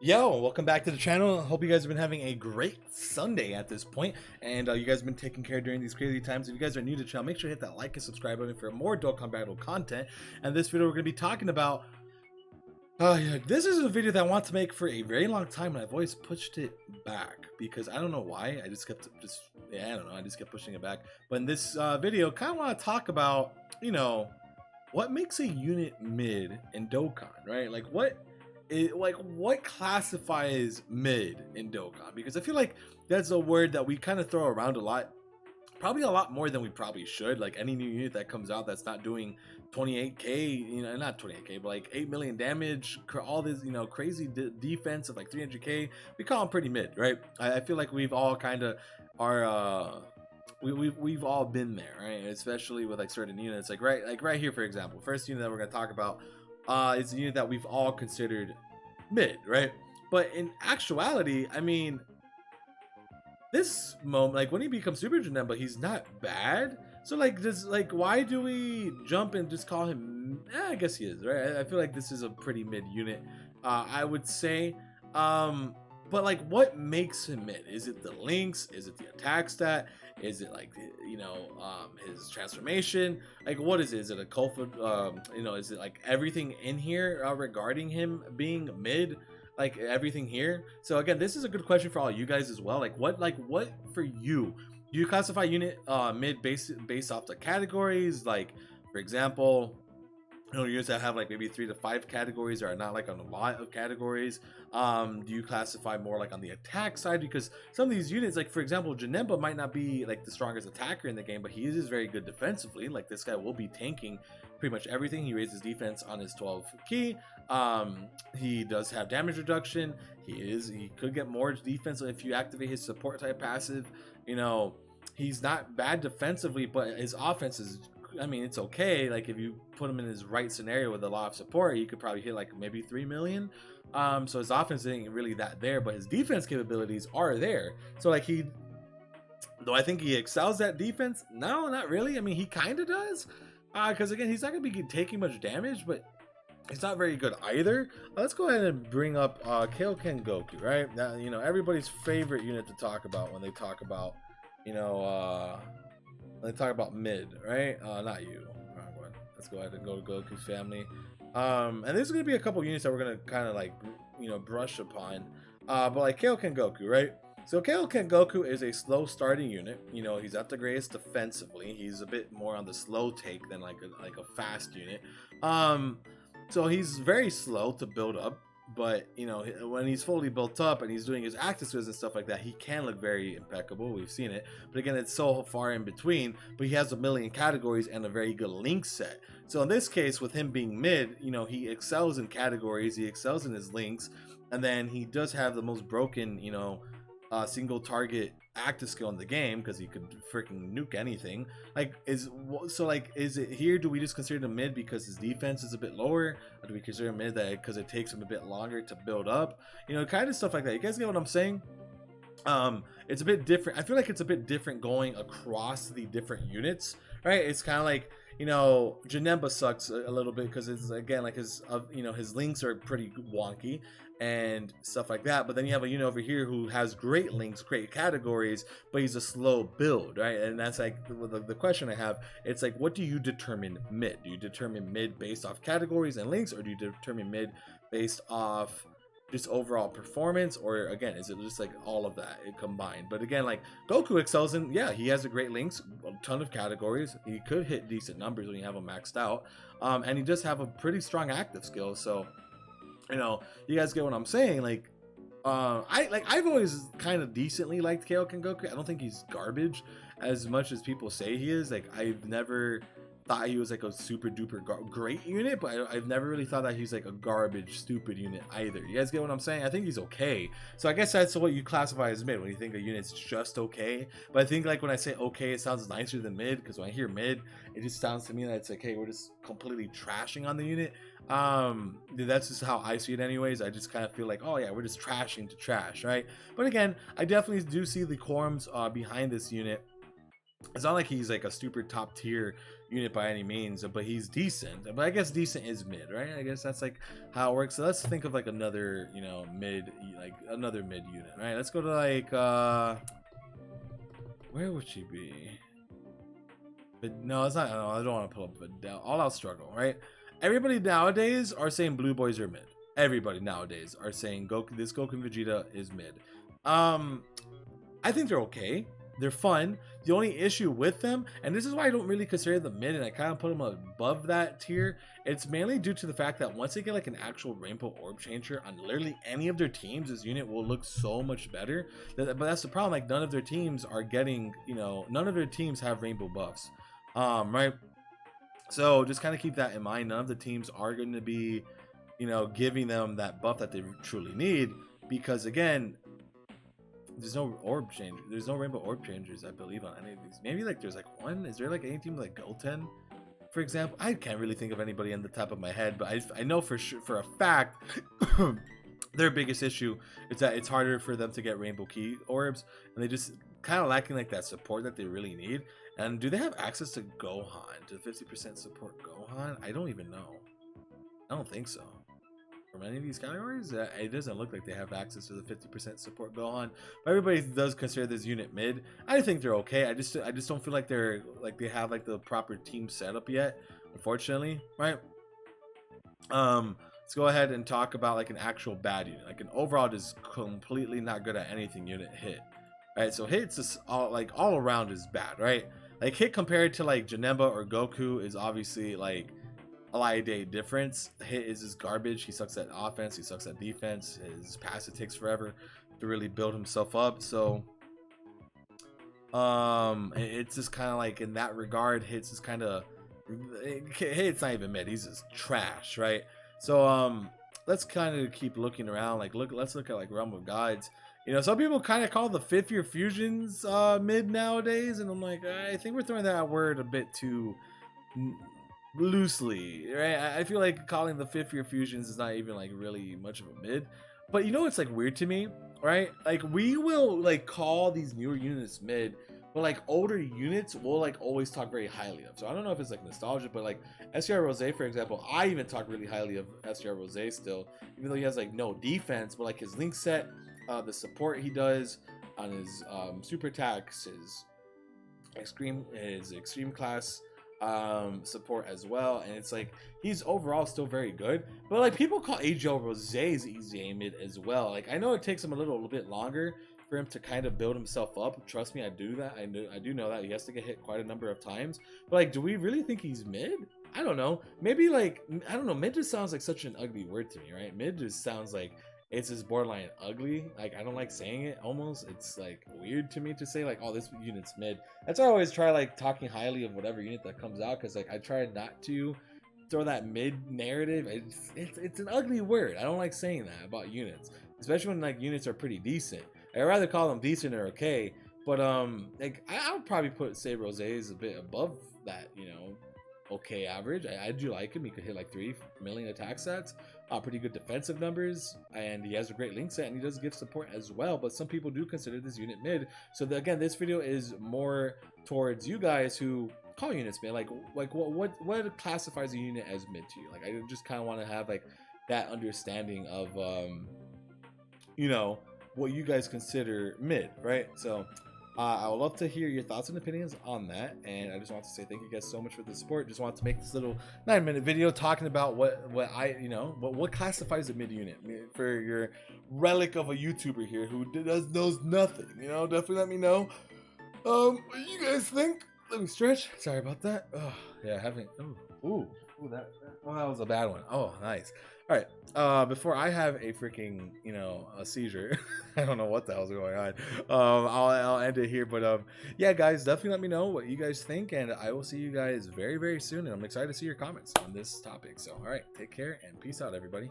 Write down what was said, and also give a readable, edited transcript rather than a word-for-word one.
Yo, welcome back to the channel. Hope you guys have been having a great Sunday at this point, and you guys have been taking care during these crazy times. If you guys are new to the channel, make sure to hit that like and subscribe button for more Dokkan Battle content. And this video, we're going to be talking about. Yeah, this is a video that I want to make for a very long time, and I've always pushed it back because I don't know why. I just kept I don't know. I just kept pushing it back. But in this video, kind of want to talk about, what makes a unit mid in Dokkan, right? What classifies mid in Dokkan? Because I feel like that's a word that we kind of throw around a lot, probably a lot more than we probably should. Like any new unit that comes out that's not doing 28k, not 28k, but like 8 million damage, all this, crazy defense of like 300k, we call them pretty mid, right? I feel like we've all kind of are we've all been there, right? Especially with like certain units, like right here, for example, first unit that we're going to talk about is a unit that we've all considered mid, right? But in actuality, I mean, this moment, like when he becomes Super Janemba, he's not bad. So why do we jump and just call him? I guess he is, right? I feel like this is a pretty mid unit, I would say. But like, what makes him mid? Is it the links? Is it the attack stat? Is it like his transformation? Like, what is it? Is it a Kofa? Is it like everything in here regarding him being mid? Like everything here. So again, this is a good question for all you guys as well. What for you? Do you classify unit mid based off the categories? Like, for example, units that have like maybe 3 to 5 categories or are not like on a lot of categories. Do you classify more like on the attack side? Because some of these units, like for example, Janemba might not be like the strongest attacker in the game, but he is very good defensively. Like this guy will be tanking pretty much everything. He raises defense on his 12 key. He does have damage reduction. He could get more defense if you activate his support type passive. He's not bad defensively, but his offense is, I mean, it's okay. Like if you put him in his right scenario with a lot of support, he could probably hit like maybe 3 million. So his offense isn't really that there, but his defense capabilities are there. So like though I think he excels at defense, no, not really. I mean, he kind of does, because again, he's not gonna be taking much damage, but he's not very good either. Let's go ahead and bring up Kaioken Goku, right? Now, everybody's favorite unit to talk about when they talk about, when they talk about mid, right? Not you. Wrong one. Let's go ahead and go to Goku's family. And there's going to be a couple units that we're going to kind of like, brush upon. But like Kaioken Goku, right? So Kaioken Goku is a slow starting unit. He's not the greatest defensively. He's a bit more on the slow take than like a fast unit. So he's very slow to build up. But when he's fully built up and he's doing his active skills and stuff like that, he can look very impeccable. We've seen it, but again, it's so far in between. But he has a million categories and a very good link set. So in this case, with him being mid, he excels in categories, he excels in his links, and then he does have the most broken single target active skill in the game because he could freaking nuke anything. Is it here, do we just consider him mid because his defense is a bit lower, or do we consider him mid that because it takes him a bit longer to build up, kind of stuff like that? You guys get what I'm saying? It's a bit different. I feel like it's a bit different going across the different units, right? It's kind of like, Janemba sucks a little bit because it's, again, like his links are pretty wonky and stuff like that. But then you have a unit over here who has great links, great categories, but he's a slow build, right? And that's like the question I have. It's like, what do you determine mid? Do you determine mid based off categories and links, or do you determine mid based off just overall performance, or again, is it just like all of that combined? But again, like Goku excels in, yeah, he has a great links, a ton of categories, he could hit decent numbers when you have him maxed out, and he does have a pretty strong active skill. So you guys get what I'm saying? I've always kind of decently liked Kaioken Goku. I don't think he's garbage as much as people say he is. Like, I've never thought he was like a super duper great unit, but I've never really thought that he's like a garbage stupid unit either. You guys get what I'm saying? I think he's okay. So I guess that's what you classify as mid, when you think a unit's just okay. But I think like when I say okay, it sounds nicer than mid, because when I hear mid, it just sounds to me that it's like, hey, we're just completely trashing on the unit. That's just how I see it anyways. I just kind of feel like, oh yeah, we're just trashing to trash, right? But again, I definitely do see the quorums behind this unit. It's not like he's like a super top tier unit by any means, but he's decent. But I guess decent is mid, right? I guess that's like how it works. So let's think of like another, you know, mid, like another mid unit, right? Let's go to like where would she be? But no, it's not. No, I don't want to pull up a all out struggle, right? Everybody nowadays are saying blue boys are mid. Everybody nowadays are saying Goku, this Goku and Vegeta is mid. I think they're okay. They're fun. The only issue with them, and this is why I don't really consider them mid, and I kind of put them above that tier, it's mainly due to the fact that once they get like an actual rainbow orb changer on literally any of their teams, this unit will look so much better. But that's the problem. Like none of their teams are getting, you know, none of their teams have rainbow buffs, right? So just kind of keep that in mind. None of the teams are going to be, you know, giving them that buff that they truly need, because again, there's no orb change. There's no rainbow orb changers, I believe, on any of these. Maybe like there's like one. Is there like any team like Goten, for example? I can't really think of anybody on the top of my head, but I know for sure, for a fact, their biggest issue is that it's harder for them to get rainbow key orbs, and they just kind of lacking like that support that they really need. And do they have access to Gohan? To 50% support Gohan? I don't even know. I don't think so. From any of these categories, it doesn't look like they have access to the 50% support Gohan. But everybody does consider this unit mid. I think they're okay. I just don't feel like they're like they have like the proper team setup yet, unfortunately, right? Let's go ahead and talk about like an actual bad unit, like an overall just completely not good at anything unit, Hit. Right, so Hit's just all around is bad, right? Like Hit compared to like Janemba or Goku is obviously like a light of day difference. Hit is just garbage. He sucks at offense. He sucks at defense. His passive takes forever to really build himself up. So, it's just kind of like in that regard, Hit's just kind of Hit's not even mid. He's just trash, right? So, let's kind of keep looking around. Like, let's look at like Realm of Gods. You know, some people kind of call the 5th year fusions mid nowadays, and I'm like, I think we're throwing that word a bit too loosely, right? I feel like calling the 5th year fusions is not even like really much of a mid. But you know what's like weird to me, right? Like we will like call these newer units mid, but like older units will like always talk very highly of. So I don't know if it's like nostalgia, but like SCR Rose, for example, I even talk really highly of SCR Rose still, even though he has like no defense, but like his link set, the support he does on his super attacks, his extreme class support as well, and it's like he's overall still very good. But like people call AGL Rose's easy mid as well. Like I know it takes him a little bit longer for him to kind of build himself up. Trust me, I do that. I do know that he has to get hit quite a number of times. But like, do we really think he's mid? I don't know. Maybe like, I don't know. Mid just sounds like such an ugly word to me, right? Mid just sounds like it's just borderline ugly. Like I don't like saying it. Almost, it's like weird to me to say like, oh, this unit's mid. That's why I always try like talking highly of whatever unit that comes out, because like I try not to throw that mid narrative. It's an ugly word. I don't like saying that about units, especially when like units are pretty decent. I'd rather call them decent or okay. But like I would probably say Rose is a bit above that, you know, okay average. I do like him. He could hit like 3 million attack stats, pretty good defensive numbers, and he has a great link set, and he does give support as well. But some people do consider this unit mid. So again, this video is more towards you guys who call units mid. Like what classifies a unit as mid to you? Like I just kind of want to have like that understanding of you know, what you guys consider mid, right? So I would love to hear your thoughts and opinions on that, and I just want to say thank you guys so much for the support. Just want to make this little 9-minute video talking about what I, you know, what classifies a mid unit for your relic of a YouTuber here who knows nothing. You know, definitely let me know what you guys think. Let me stretch. Sorry about that. Oh yeah, having that was a bad one. Oh, nice. All right, before I have a freaking, you know, a seizure, I don't know what the hell's going on. I'll end it here, but yeah, guys, definitely let me know what you guys think, and I will see you guys very, very soon. And I'm excited to see your comments on this topic. So, all right, take care and peace out, everybody.